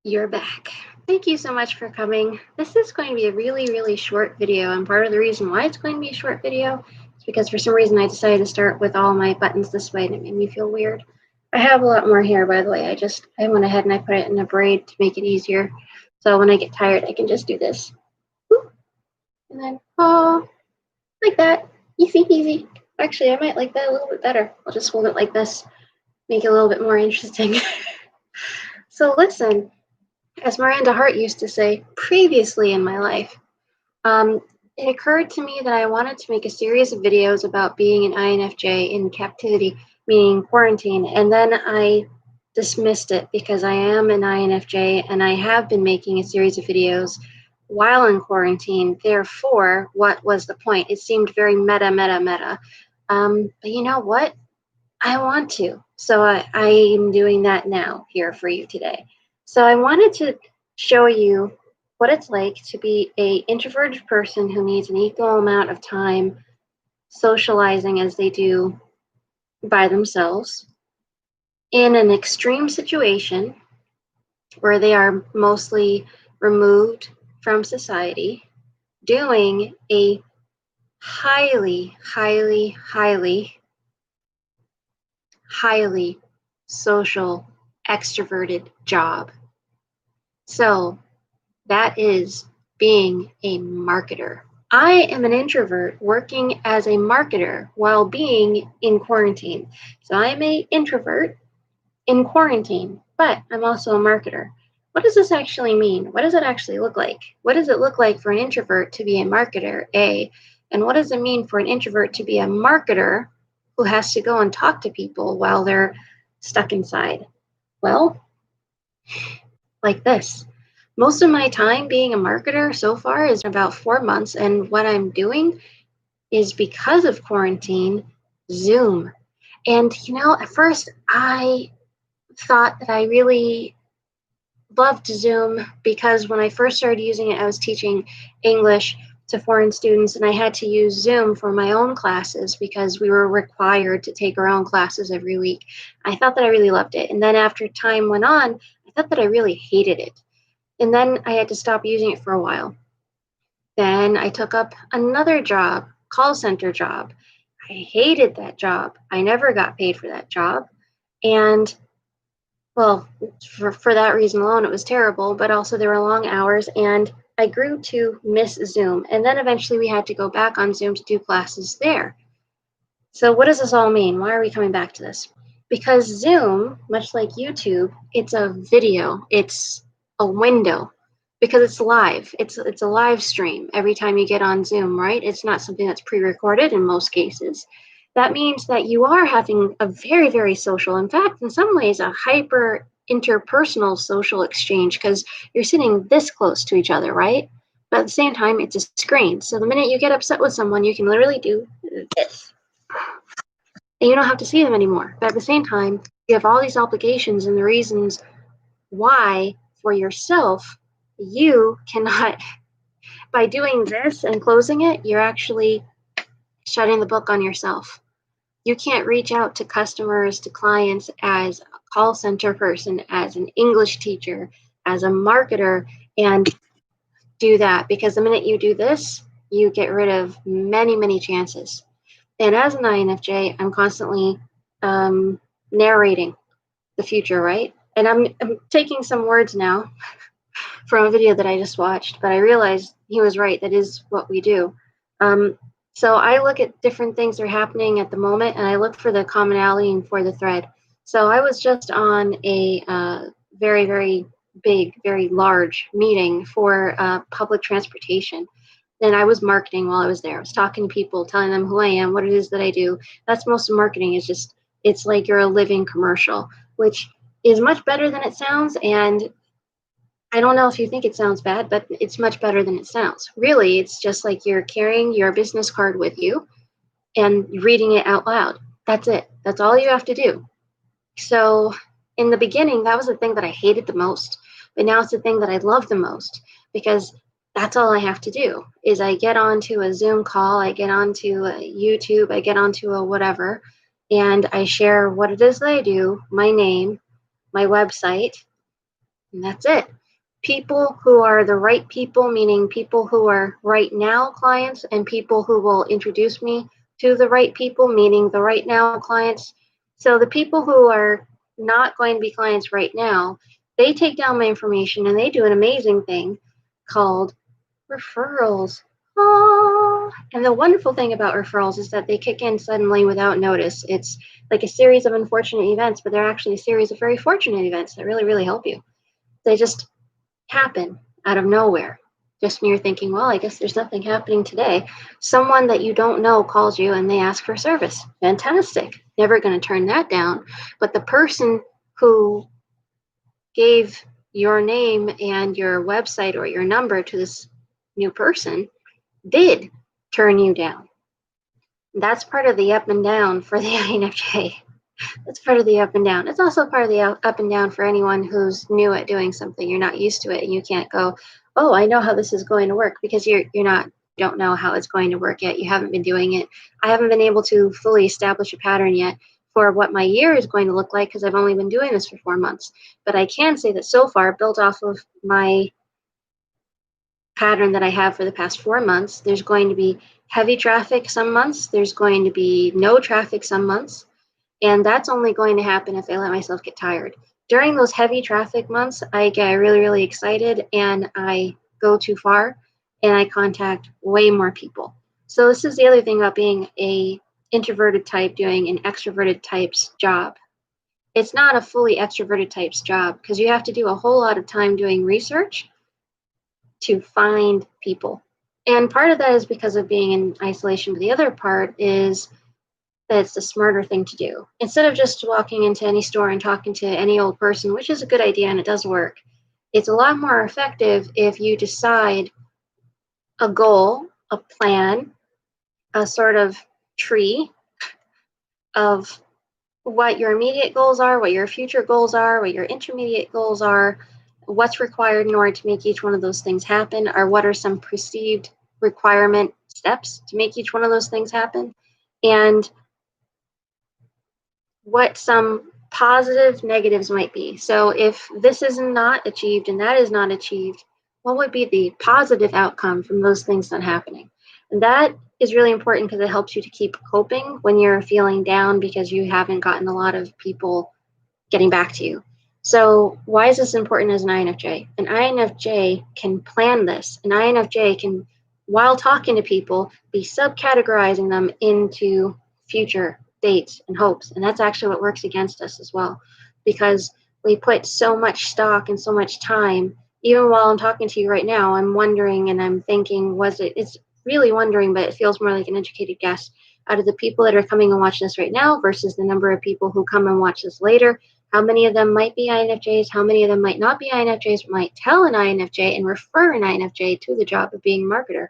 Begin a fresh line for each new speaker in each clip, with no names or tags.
You're back. Thank you so much for coming. This is going to be a really, really short video, and part of the reason why it's going to be a short video is because for some reason I decided to start with all my buttons this way, and it made me feel weird. I have a lot more hair, by the way. I went ahead and I put it in a braid to make it easier. So when I get tired, I can just do this. Whoop, and then, oh, like that. Easy, easy. Actually, I might like that a little bit better. I'll just hold it like this, make it a little bit more interesting. So listen. As Miranda Hart used to say, previously in my life, it occurred to me that I wanted to make a series of videos about being an INFJ in captivity, meaning quarantine, and then I dismissed it because I am an INFJ and I have been making a series of videos while in quarantine. Therefore, what was the point? It seemed very meta. But you know what? I want to. So I am doing that now here for you today. So I wanted to show you what it's like to be an introverted person who needs an equal amount of time socializing as they do by themselves in an extreme situation where they are mostly removed from society, doing a highly social, extroverted job. So that is being a marketer. I am an introvert working as a marketer while being in quarantine. So I'm an introvert in quarantine, but I'm also a marketer. What does this actually mean? What does it actually look like? What does it look like for an introvert to be a marketer, A? And what does it mean for an introvert to be a marketer who has to go and talk to people while they're stuck inside? Well, like this. Most of my time being a marketer so far is about 4 months, and what I'm doing is because of quarantine, Zoom. And at first I thought that I really loved Zoom because when I first started using it, I was teaching English to foreign students, and I had to use Zoom for my own classes because we were required to take our own classes every week. I thought that I really loved it. And then after time went on, I thought that I really hated it. And then I had to stop using it for a while. Then I took up another job, call center job. I hated that job. I never got paid for that job. And well, for that reason alone, it was terrible, but also there were long hours and I grew to miss Zoom. And then eventually we had to go back on Zoom to do classes there. So what does this all mean? Why are we coming back to this? Because Zoom, much like YouTube, it's a video. It's a window because it's live. It's a live stream every time you get on Zoom, right? It's not something that's pre-recorded in most cases. That means that you are having a very, very social, in fact, in some ways, a hyper interpersonal social exchange because you're sitting this close to each other, right? But at the same time, it's a screen. So the minute you get upset with someone, you can literally do this. And you don't have to see them anymore. But at the same time, you have all these obligations and the reasons why for yourself you cannot, by doing this and closing it, you're actually shutting the book on yourself. You can't reach out to customers, to clients as a call center person, as an English teacher, as a marketer, and do that because the minute you do this, you get rid of many chances. And as an INFJ, I'm constantly narrating the future, right? And I'm taking some words now from a video that I just watched, but I realized he was right. That is what we do. So I look at different things that are happening at the moment, and I look for the commonality and for the thread. So I was just on a very big, very large meeting for public transportation. And I was marketing while I was there. I was talking to people, telling them who I am, what it is that I do. That's most of marketing is just, it's like you're a living commercial, which is much better than it sounds. And I don't know if you think it sounds bad, but it's much better than it sounds. Really, it's just like you're carrying your business card with you and reading it out loud. That's it. That's all you have to do. So in the beginning, that was the thing that I hated the most. But now it's the thing that I love the most because that's all I have to do is I get onto a Zoom call, I get onto a YouTube, I get onto a whatever, and I share what it is that I do, my name, my website, And that's it. People who are the right people, meaning people who are right now clients, and people who will introduce me to the right people, meaning the right now clients. So the people who are not going to be clients right now, they take down my information and they do an amazing thing called referrals. Oh, and the wonderful thing about referrals is that they kick in suddenly without notice. It's like a series of unfortunate events, but they're actually a series of very fortunate events that really, really help you. They just happen out of nowhere. Just when you're thinking, well, I guess there's nothing happening today. Someone that you don't know calls you and they ask for service. Fantastic. Never going to turn that down. But the person who gave your name and your website or your number to this new person did turn you down. That's part of the up and down for the INFJ. That's part of the up and down. It's also part of the up and down for anyone who's new at doing something. You're not used to it, and you can't go, "Oh, I know how this is going to work," because don't know how it's going to work yet. You haven't been doing it. I haven't been able to fully establish a pattern yet for what my year is going to look like because I've only been doing this for 4 months. But I can say that so far, built off of my pattern that I have for the past 4 months, there's going to be heavy traffic some months. There's going to be no traffic some months. And that's only going to happen if I let myself get tired. During those heavy traffic months, I get really, really excited and I go too far and I contact way more people. So this is the other thing about being a introverted type doing an extroverted type's job. It's not a fully extroverted type's job because you have to do a whole lot of time doing research to find people. And part of that is because of being in isolation, but the other part is that it's the smarter thing to do. Instead of just walking into any store and talking to any old person, which is a good idea and it does work, it's a lot more effective if you decide a goal, a plan, a sort of tree of what your immediate goals are, what your future goals are, what your intermediate goals are, what's required in order to make each one of those things happen, or what are some perceived requirement steps to make each one of those things happen, and what some positive negatives might be. So if this is not achieved and that is not achieved, what would be the positive outcome from those things not happening? And that is really important because it helps you to keep coping when you're feeling down because you haven't gotten a lot of people getting back to you. So why is this important as an INFJ? An INFJ can plan this. An INFJ can, while talking to people, be subcategorizing them into future dates and hopes. And that's actually what works against us as well, because we put so much stock and so much time. Even while I'm talking to you right now, I'm wondering and I'm thinking, it's really wondering, but it feels more like an educated guess. Out of the people that are coming and watching this right now versus the number of people who come and watch this later, how many of them might be INFJs? How many of them might not be INFJs, might tell an INFJ and refer an INFJ to the job of being a marketer?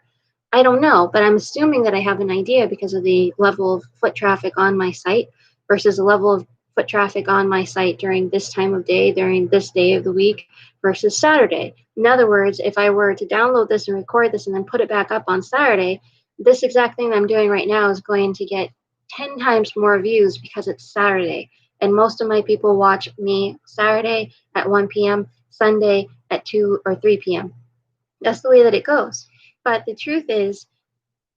I don't know, but I'm assuming that I have an idea because of the level of foot traffic on my site versus the level of foot traffic on my site during this time of day, during this day of the week versus Saturday. In other words, if I were to download this and record this and then put it back up on Saturday, this exact thing that I'm doing right now is going to get 10 times more views because it's Saturday. And most of my people watch me Saturday at 1 p.m., Sunday at 2 or 3 p.m. That's the way that it goes. But the truth is,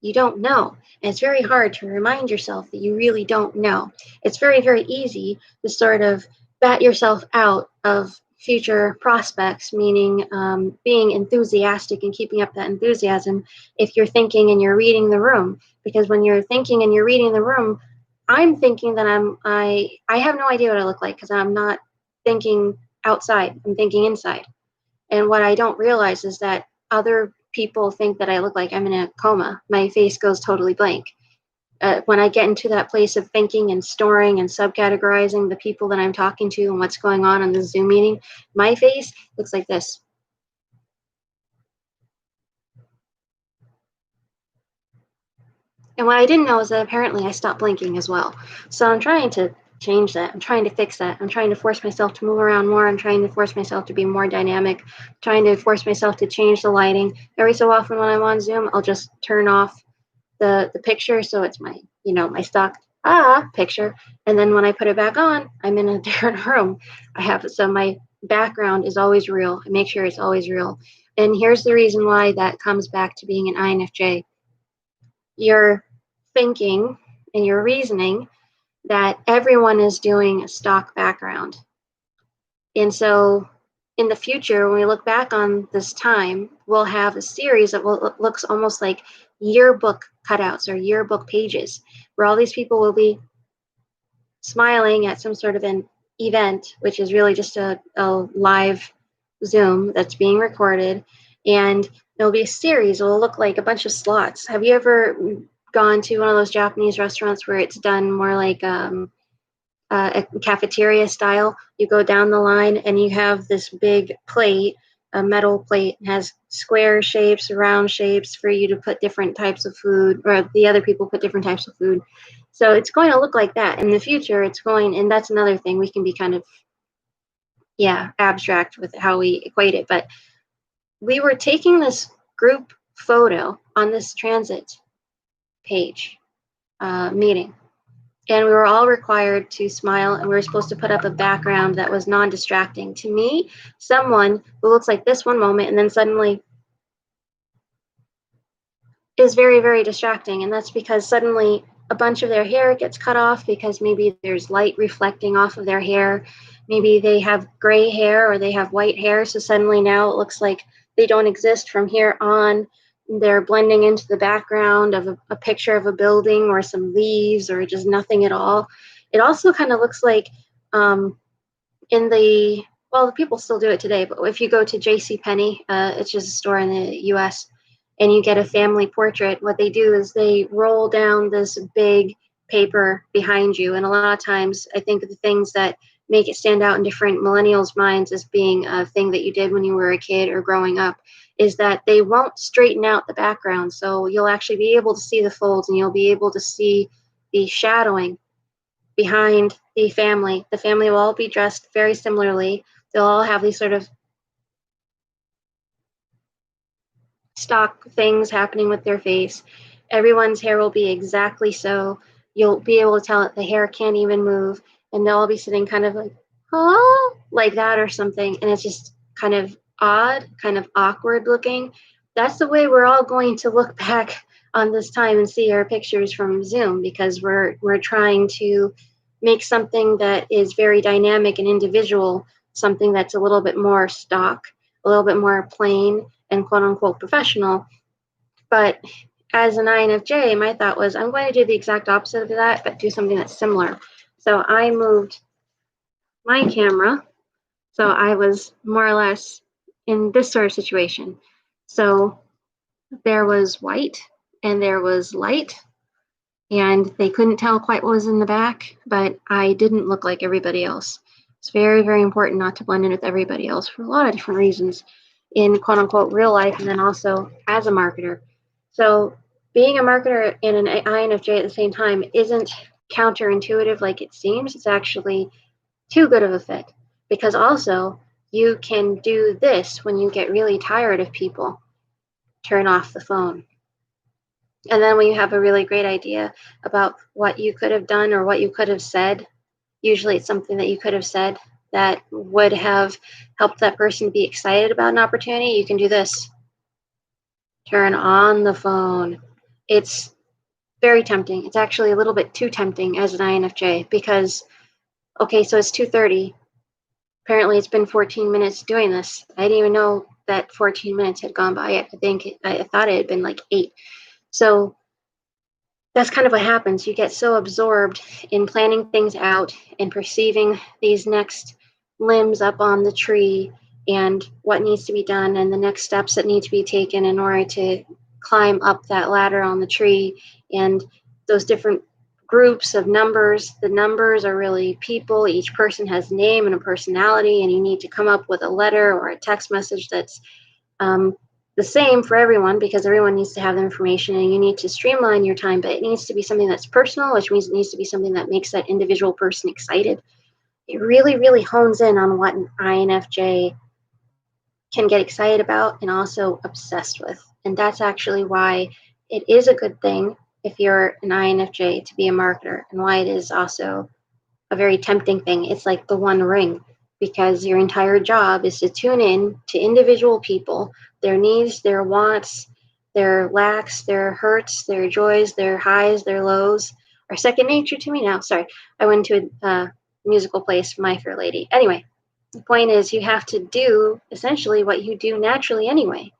you don't know. And it's very hard to remind yourself that you really don't know. It's very, very easy to sort of bat yourself out of future prospects, meaning being enthusiastic and keeping up that enthusiasm if you're thinking and you're reading the room. Because when you're thinking and you're reading the room, I'm thinking that I have no idea what I look like because I'm not thinking outside. I'm thinking inside. And what I don't realize is that other people think that I look like I'm in a coma. My face goes totally blank. When I get into that place of thinking and storing and subcategorizing the people that I'm talking to and what's going on in the Zoom meeting, my face looks like this. And what I didn't know is that apparently I stopped blinking as well. So I'm trying to change that. I'm trying to fix that. I'm trying to force myself to move around more. I'm trying to force myself to be more dynamic. I'm trying to force myself to change the lighting. Every so often when I'm on Zoom, I'll just turn off the picture so it's my, my stock picture. And then when I put it back on, I'm in a different room. I have my background is always real. I make sure it's always real. And here's the reason why that comes back to being an INFJ. You're thinking and you're reasoning that everyone is doing a stock background. And so in the future, when we look back on this time, we'll have a series that looks almost like yearbook cutouts or yearbook pages, where all these people will be smiling at some sort of an event, which is really just a live Zoom that's being recorded. And there'll be a series. It will look like a bunch of slots. Have you ever gone to one of those Japanese restaurants where it's done more like a cafeteria style? You go down the line and you have this big plate, a metal plate, has square shapes, round shapes for you to put different types of food, or the other people put different types of food. So it's going to look like that in the future. It's going, and that's another thing, we can be kind of, abstract with how we equate it. But we were taking this group photo on this transit page meeting, and we were all required to smile, and we were supposed to put up a background that was non-distracting. To me, someone who looks like this one moment and then suddenly is very, very distracting. And that's because suddenly a bunch of their hair gets cut off because maybe there's light reflecting off of their hair. Maybe they have gray hair or they have white hair. So suddenly now it looks like they don't exist from here on. They're blending into the background of a picture of a building or some leaves or just nothing at all. It also kind of looks like the people still do it today, but if you go to JCPenney, it's just a store in the US, and you get a family portrait, what they do is they roll down this big paper behind you. And a lot of times, I think the things that make it stand out in different millennials' minds as being a thing that you did when you were a kid or growing up is that they won't straighten out the background. So you'll actually be able to see the folds and you'll be able to see the shadowing behind the family. The family will all be dressed very similarly. They'll all have these sort of stock things happening with their face. Everyone's hair will be exactly so. You'll be able to tell that the hair can't even move, and they'll all be sitting kind of like, oh, like that or something. And it's just kind of odd, kind of awkward looking. That's the way we're all going to look back on this time and see our pictures from Zoom, because we're trying to make something that is very dynamic and individual, something that's a little bit more stock, a little bit more plain and quote unquote professional. But as an INFJ, my thought was, I'm going to do the exact opposite of that, but do something that's similar. So I moved my camera. So I was more or less in this sort of situation. So there was white and there was light, and they couldn't tell quite what was in the back, but I didn't look like everybody else. It's very, very important not to blend in with everybody else for a lot of different reasons in quote unquote real life, and then also as a marketer. So being a marketer and an INFJ at the same time isn't counterintuitive like it seems. It's actually too good of a fit, because also you can do this when you get really tired of people. Turn off the phone. And then when you have a really great idea about what you could have done or what you could have said, usually it's something that you could have said that would have helped that person be excited about an opportunity. You can do this. Turn on the phone. It's very tempting. It's actually a little bit too tempting as an INFJ because, okay, so it's 2:30. Apparently it's been 14 minutes doing this. I didn't even know that 14 minutes had gone by. I thought it had been like 8. So that's kind of what happens. You get so absorbed in planning things out and perceiving these next limbs up on the tree and what needs to be done and the next steps that need to be taken in order to climb up that ladder on the tree, and those different groups of numbers. The numbers are really people. Each person has a name and a personality, and you need to come up with a letter or a text message that's the same for everyone, because everyone needs to have the information, and you need to streamline your time, but it needs to be something that's personal, which means it needs to be something that makes that individual person excited. It really, really hones in on what an INFJ can get excited about and also obsessed with. And that's actually why it is a good thing if you're an INFJ to be a marketer, and why it is also a very tempting thing. It's like the one ring. because your entire job is to tune in to individual people, their needs, their wants, their lacks, their hurts, their joys, their highs, their lows are second nature to me now. Sorry, I went to a musical place, My Fair Lady. Anyway, the point is you have to do essentially what you do naturally anyway.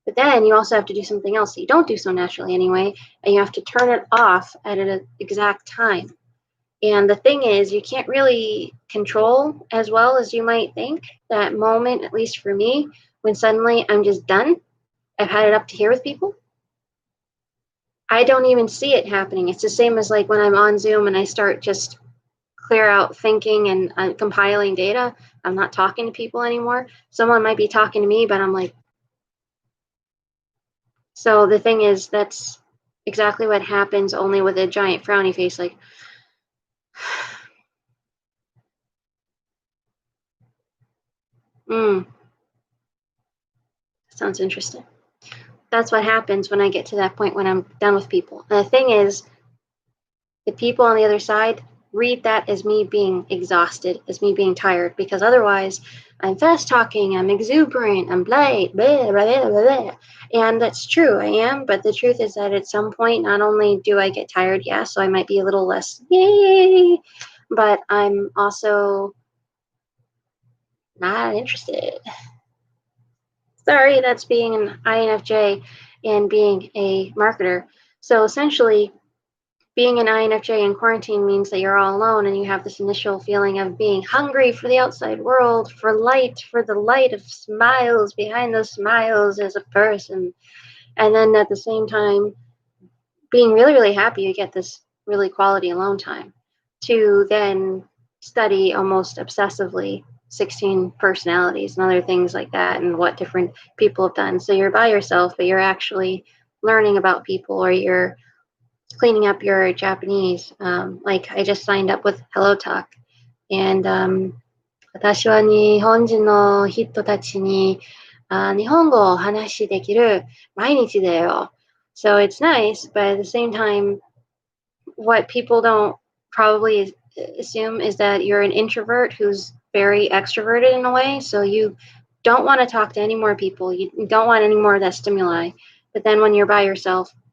But then you also have to do something else that you don't do so naturally anyway, and you have to turn it off at an exact time. And the thing is, you can't really control as well as you might think that moment, at least for me, when suddenly I'm just done. I've had it up to here with people. I don't even see it happening. It's the same as like when I'm on Zoom and I start just clear out thinking and compiling data. I'm not talking to people anymore. Someone might be talking to me, but I'm like, so the thing is, that's exactly what happens, only with a giant frowny face, like, hmm, sounds interesting. That's what happens when I get to that point when I'm done with people. And the thing is, the people on the other side read that as me being exhausted, as me being tired, because otherwise I'm fast talking, I'm exuberant, I'm blight, blah, blah, blah, blah. And that's true, I am. But the truth is that at some point, not only do I get tired, yeah, so I might be a little less yay, but I'm also not interested. Sorry, that's being an INFJ and being a marketer. So essentially, being an INFJ in quarantine means that you're all alone and you have this initial feeling of being hungry for the outside world, for light, for the light of smiles behind those smiles as a person. And then at the same time, being really, really happy you get this really quality alone time to then study almost obsessively 16 personalities and other things like that and what different people have done. So you're by yourself, but you're actually learning about people, or you're cleaning up your Japanese. Like I just signed up with Hello Talk, and 私は日本人の人たちに日本語を話しできる毎日だよ. So it's nice, but at the same time, what people don't probably assume is that you're an introvert who's very extroverted in a way. So you don't want to talk to any more people. You don't want any more of that stimuli. But then when you're by yourself,